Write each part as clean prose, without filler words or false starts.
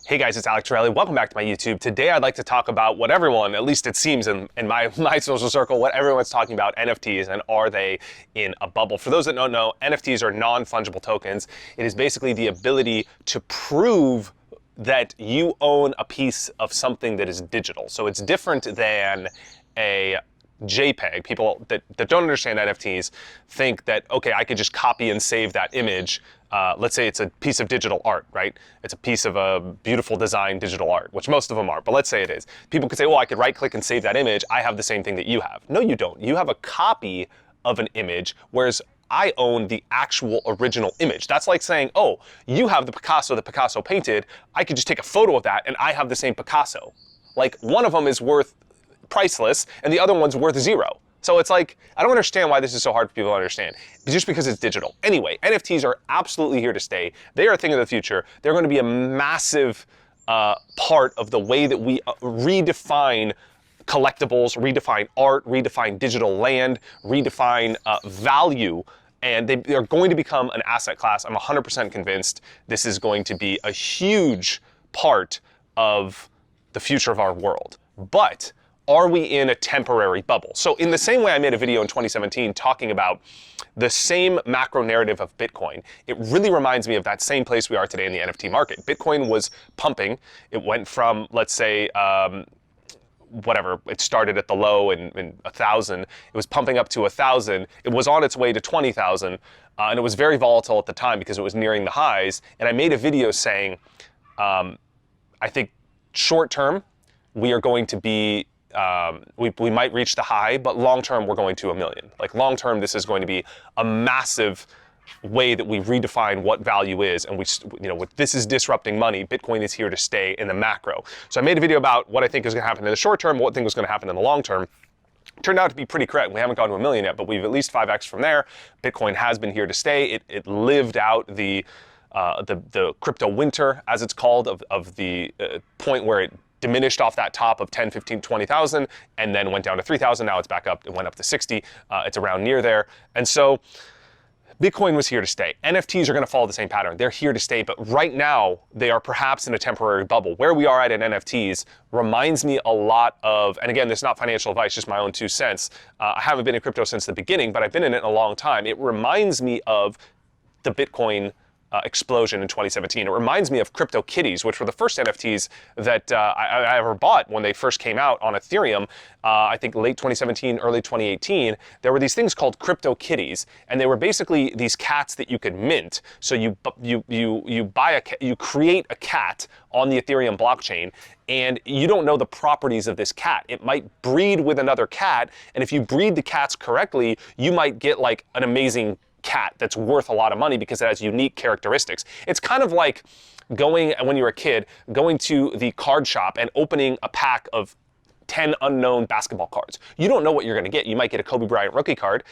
Hey guys, it's Alec Torelli. Welcome back to my YouTube. Today I'd like to talk about what everyone, at least it seems in my social circle, what everyone's talking about, NFTs, and are they in a bubble? For those that don't know, NFTs are non-fungible tokens. It is basically the ability to prove that you own a piece of something that is digital. So it's different than a JPEG. People that don't understand NFTs think that, okay, I could just copy and save that image. Let's say it's a piece of digital art, right? It's a piece of a beautiful design digital art, which most of them are, but let's say it is. People could say, well, I could right click and save that image. I have the same thing that you have. No, you don't. You have a copy of an image, whereas I own the actual original image. That's like saying, oh, you have the Picasso that Picasso painted. I could just take a photo of that and I have the same Picasso. Like, one of them is worth priceless and the other one's worth zero. So it's like, I don't understand why this is so hard for people to understand, just because it's digital. Anyway, NFTs are absolutely here to stay. They are a thing of the future. They're going to be a massive part of the way that we redefine collectibles, redefine art, redefine digital land, redefine value. And they are going to become an asset class. I'm 100% convinced this is going to be a huge part of the future of our world. But are we in a temporary bubble? So in the same way I made a video in 2017 talking about the same macro narrative of Bitcoin, it really reminds me of that same place we are today in the NFT market. Bitcoin was pumping. It went from, let's say, whatever, it started at the low in 1,000. It was pumping up to 1,000. It was on its way to 20,000. And it was very volatile at the time because it was nearing the highs. And I made a video saying, I think short term, we are going to be, we might reach the high, but long term, we're going to 1 million. Like, long term, this is going to be a massive way that we redefine what value is. And this is disrupting money. Bitcoin is here to stay in the macro. So I made a video about what I think is going to happen in the short term, what I think is going to happen in the long term. Turned out to be pretty correct. We haven't gone to 1 million yet, but we've at least 5x from there. Bitcoin has been here to stay. It lived out the crypto winter, as it's called, of the point where it diminished off that top of 10, 15, 20,000 and then went down to 3,000. Now it's back up. It went up to 60. It's around near there. And so Bitcoin was here to stay. NFTs are going to follow the same pattern. They're here to stay, but right now they are perhaps in a temporary bubble. Where we are at in NFTs reminds me a lot of, and again, this is not financial advice, just my own 2 cents. I haven't been in crypto since the beginning, but I've been in it a long time. It reminds me of the Bitcoin explosion in 2017. It reminds me of crypto kitties, which were the first NFTs that I ever bought when they first came out on Ethereum. I think late 2017, early 2018. There were these things called crypto kitties, and they were basically these cats that you could mint. So you create a cat on the Ethereum blockchain, and you don't know the properties of this cat. It might breed with another cat, and if you breed the cats correctly, you might get like an amazing cat that's worth a lot of money because it has unique characteristics. It's kind of like going, when you were a kid, going to the card shop and opening a pack of 10 unknown basketball cards. You don't know what you're going to get. You might get a Kobe Bryant rookie card,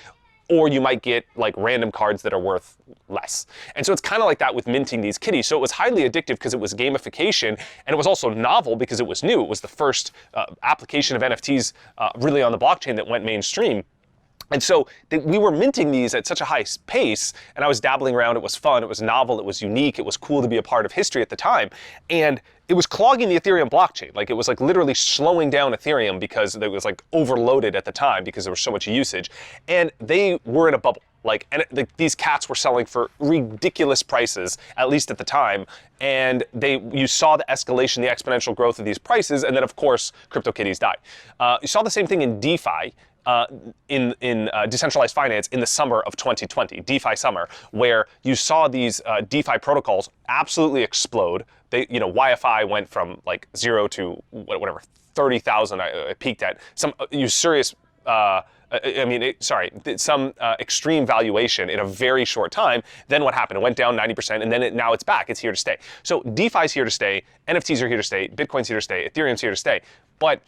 or you might get like random cards that are worth less. And so it's kind of like that with minting these kitties. So it was highly addictive because it was gamification, and it was also novel because it was new. It was the first application of NFTs really on the blockchain that went mainstream. And so we were minting these at such a high pace, and I was dabbling around. It was fun, it was novel, it was unique, it was cool to be a part of history at the time. And it was clogging the Ethereum blockchain. Like, it was like literally slowing down Ethereum because it was like overloaded at the time because there was so much usage. And they were in a bubble. Like, and these cats were selling for ridiculous prices, at least at the time. And you saw the escalation, the exponential growth of these prices, and then of course, CryptoKitties died. You saw the same thing in DeFi. In decentralized finance in the summer of 2020, DeFi summer, where you saw these DeFi protocols absolutely explode. They, YFI went from like 0 to whatever 30,000. I peaked at some usurious. Some extreme valuation in a very short time. Then what happened? It went down 90%, and then now it's back. It's here to stay. So DeFi's here to stay. NFTs are here to stay. Bitcoin's here to stay. Ethereum's here to stay. But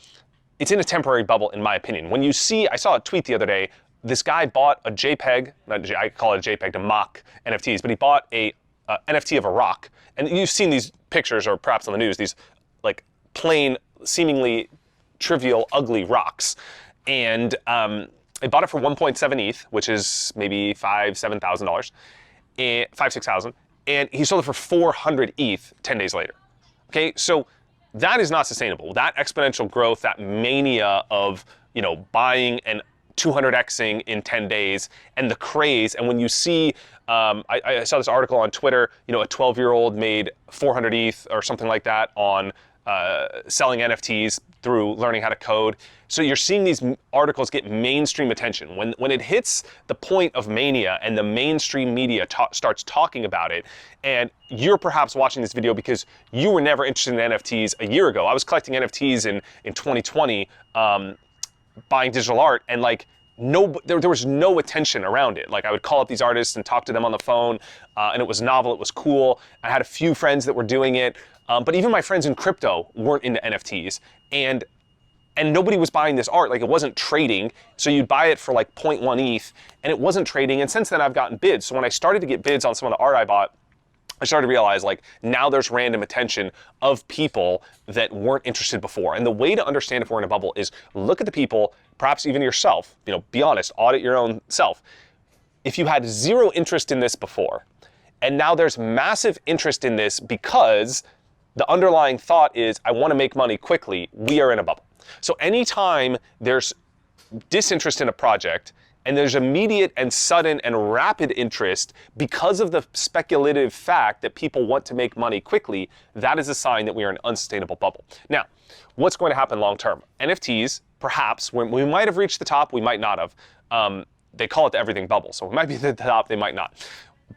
it's in a temporary bubble, in my opinion. When you see, I saw a tweet the other day, this guy bought a JPEG, I call it a JPEG to mock NFTs, but he bought a NFT of a rock. And you've seen these pictures, or perhaps on the news, these like plain, seemingly trivial, ugly rocks. And I bought it for 1.7 ETH, which is maybe $5,000, $6,000. And he sold it for 400 ETH 10 days later. Okay, so that is not sustainable. That exponential growth, that mania of, buying and 200xing in 10 days, and the craze. And when you see, I saw this article on Twitter, a 12-year-old made 400 ETH or something like that on selling NFTs through learning how to code. So you're seeing these articles get mainstream attention. When it hits the point of mania and the mainstream media starts talking about it, and you're perhaps watching this video because you were never interested in NFTs a year ago. I was collecting NFTs in 2020, buying digital art, and there was no attention around it. Like, I would call up these artists and talk to them on the phone, and it was novel, it was cool. I had a few friends that were doing it, but even my friends in crypto weren't into NFTs, and nobody was buying this art. Like, it wasn't trading, so you'd buy it for like 0.1 ETH, and it wasn't trading. And since then, I've gotten bids. So when I started to get bids on some of the art I bought, I started to realize, now there's random attention of people that weren't interested before. And the way to understand if we're in a bubble is look at the people, perhaps even yourself, be honest, audit your own self. If you had zero interest in this before, and now there's massive interest in this because the underlying thought is, I want to make money quickly, we are in a bubble. So anytime there's disinterest in a project, and there's immediate and sudden and rapid interest because of the speculative fact that people want to make money quickly, that is a sign that we are in an unsustainable bubble. Now, what's going to happen long term? NFTs, perhaps, we might have reached the top, we might not have. They call it the everything bubble, so it might be the top, they might not.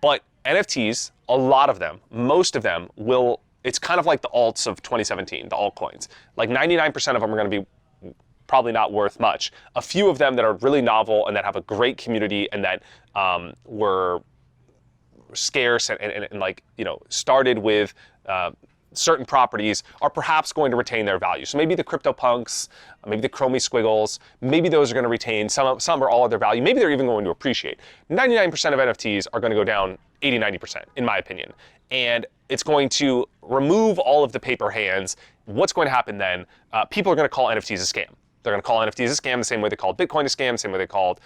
But NFTs, a lot of them, most of them will, it's kind of like the alts of 2017, the altcoins. Like 99% of them are going to be probably not worth much. A few of them that are really novel and that have a great community and that were scarce and started with certain properties are perhaps going to retain their value. So maybe the CryptoPunks, maybe the Chromie Squiggles, maybe those are going to retain some or all of their value. Maybe they're even going to appreciate. 99% of NFTs are going to go down 80, 90%, in my opinion. And it's going to remove all of the paper hands. What's going to happen then? People are going to call NFTs a scam. They're going to call NFTs a scam the same way they called Bitcoin a scam, the same way they called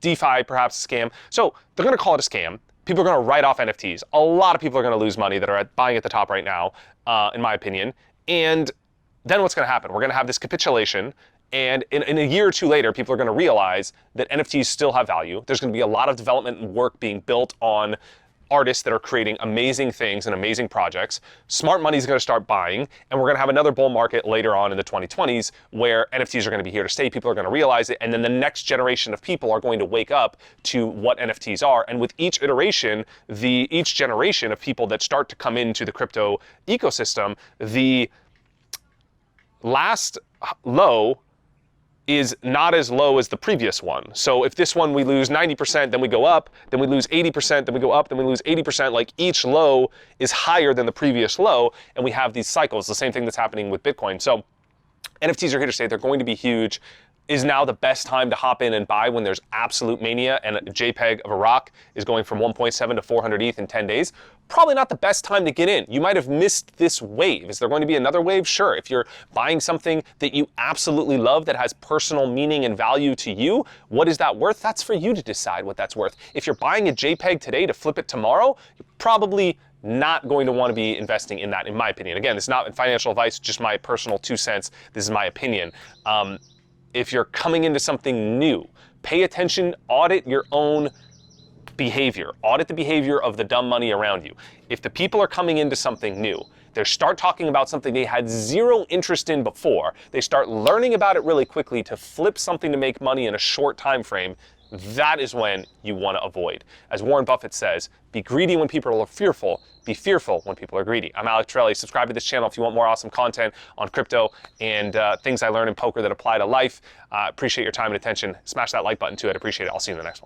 DeFi perhaps a scam. So they're going to call it a scam. People are going to write off NFTs. A lot of people are going to lose money that are buying at the top right now, in my opinion. And then what's going to happen? We're going to have this capitulation. And in a year or two later, people are going to realize that NFTs still have value. There's going to be a lot of development and work being built on artists that are creating amazing things and amazing projects. Smart money is going to start buying, and we're going to have another bull market later on in the 2020s where NFTs are going to be here to stay. People are going to realize it, and then the next generation of people are going to wake up to what NFTs are. And with each iteration, each generation of people that start to come into the crypto ecosystem, the last low is not as low as the previous one. So if this one we lose 90%, then we go up, then we lose 80%, then we go up, then we lose 80%. Like, each low is higher than the previous low, and we have these cycles, the same thing that's happening with Bitcoin. So NFTs are here to stay. They're going to be huge. Is now the best time to hop in and buy when there's absolute mania and a JPEG of a rock is going from 1.7 to 400 ETH in 10 days? Probably not the best time to get in. You might have missed this wave. Is there going to be another wave? Sure. If you're buying something that you absolutely love that has personal meaning and value to you, what is that worth? That's for you to decide what that's worth. If you're buying a JPEG today to flip it tomorrow, you're probably not going to want to be investing in that, in my opinion. Again, this is not financial advice, just my personal 2 cents. This is my opinion. If you're coming into something new, pay attention, audit your own behavior. Audit the behavior of the dumb money around you. If the people are coming into something new, they start talking about something they had zero interest in before, they start learning about it really quickly to flip something to make money in a short time frame, that is when you want to avoid. As Warren Buffett says, be greedy when people are fearful, be fearful when people are greedy. I'm Alec Torelli. Subscribe to this channel if you want more awesome content on crypto and things I learned in poker that apply to life. Appreciate your time and attention. Smash that like button too. I'd appreciate it. I'll see you in the next one.